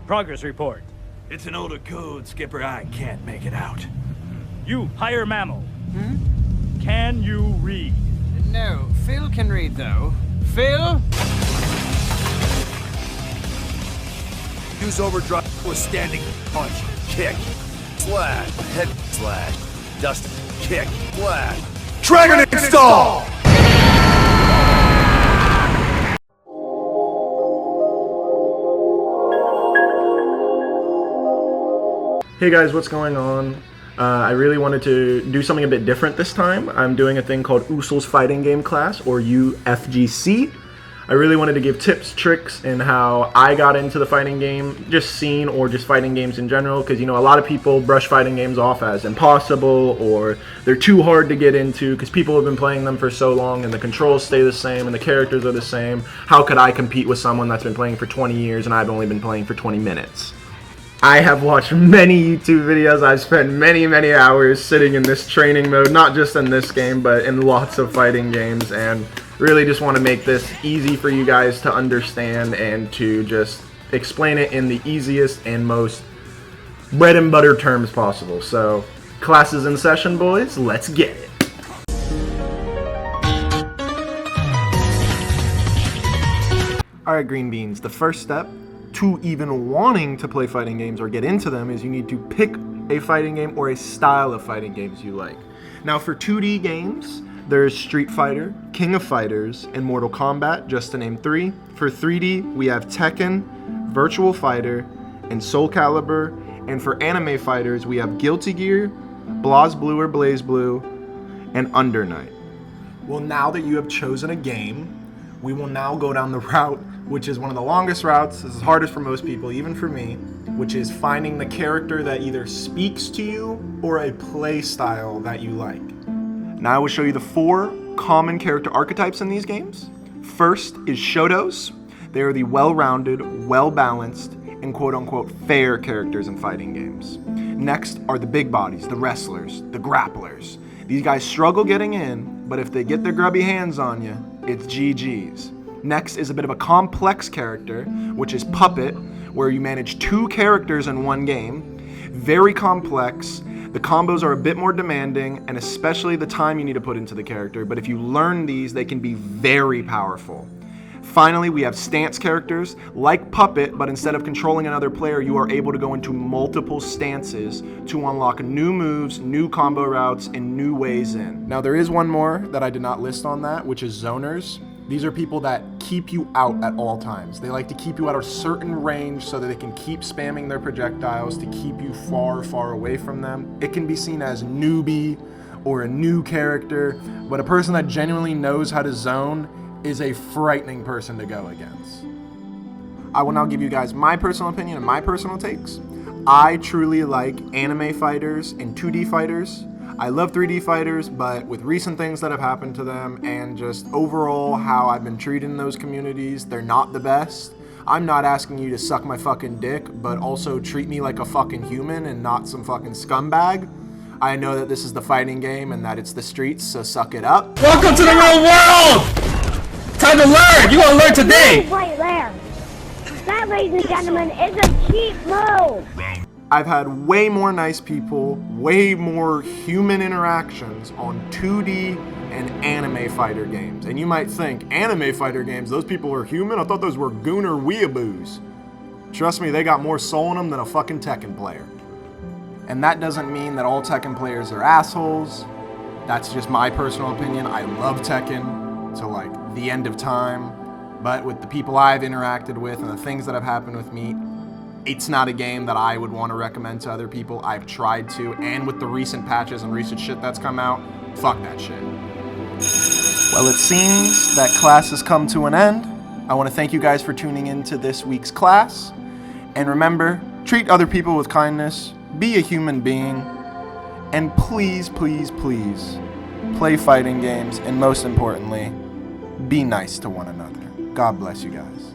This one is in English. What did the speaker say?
Progress report. It's an older code, Skipper. I can't make it out. You, higher mammal. Can you read? No, Phil can read though. Phil? Use overdrive with standing punch, kick, slash, head slash, dust, kick, slash. Dragon install! Hey guys, what's going on? I really wanted to do something a bit different this time. I'm doing a thing called Usuls fighting game class, or UFGC. I really wanted to give tips, tricks, and how I got into the fighting game, just scene or just fighting games in general, because you know a lot of people brush fighting games off as impossible or they're too hard to get into because people have been playing them for so long and the controls stay the same and the characters are the same. How could I compete with someone that's been playing for 20 years and I've only been playing for 20 minutes? I have watched many YouTube videos. I've spent many hours sitting in this training mode, not just in this game, but in lots of fighting games, and really just want to make this easy for you guys to understand and to just explain it in the easiest and most bread and butter terms possible. So, class is in session, boys. Let's get it. Alright, green beans, the first step to even wanting to play fighting games or get into them is you need to pick a fighting game or a style of fighting games you like. Now for 2D games, there's Street Fighter, King of Fighters, and Mortal Kombat, just to name 3. For 3D, we have Tekken, Virtual Fighter, and Soul Calibur. And for anime fighters, we have Guilty Gear, BlazBlue or BlazBlue, and Under Night. Well, now that you have chosen a game, we will now go down the route, which is one of the longest routes. This is hardest for most people, even for me, which is finding the character that either speaks to you or a play style that you like. Now I will show you the 4 common character archetypes in these games. First is Shotos. They are the well-rounded, well-balanced, and quote-unquote fair characters in fighting games. Next are the big bodies, the wrestlers, the grapplers. These guys struggle getting in, but if they get their grubby hands on you, it's GG's. Next is a bit of a complex character, which is Puppet, where you manage 2 characters in one game. Very complex. The combos are a bit more demanding, and especially the time you need to put into the character, but if you learn these, they can be very powerful. Finally, we have stance characters, like Puppet, but instead of controlling another player, you are able to go into multiple stances to unlock new moves, new combo routes, and new ways in. Now, there is one more that I did not list on that, which is Zoners. These are people that keep you out at all times. They like to keep you at a certain range so that they can keep spamming their projectiles to keep you far away from them. It can be seen as newbie or a new character, but a person that genuinely knows how to zone is a frightening person to go against. I will now give you guys my personal opinion and my personal takes. I truly like anime fighters and 2D fighters. I love 3D fighters, but with recent things that have happened to them and just overall how I've been treated in those communities, they're not the best. I'm not asking you to suck my fucking dick, but also treat me like a fucking human and not some fucking scumbag. I know that this is the fighting game and that it's the streets, so suck it up. Welcome to the real world! Time to learn! You gonna learn today! Right there! That, ladies and gentlemen, is a cheap move! I've had way more nice people, way more human interactions on 2D and anime fighter games. And you might think, anime fighter games, those people are human? I thought those were gooner weeaboos. Trust me, they got more soul in them than a fucking Tekken player. And that doesn't mean that all Tekken players are assholes. That's just my personal opinion. I love Tekken to like the end of time. But with the people I've interacted with and the things that have happened with me, it's not a game that I would want to recommend to other people. I've tried to, and with the recent patches and recent shit that's come out, fuck that shit. Well, it seems that class has come to an end. I want to thank you guys for tuning in to this week's class. And remember, treat other people with kindness, be a human being, and please, please, please, play fighting games, and most importantly, be nice to one another. God bless you guys.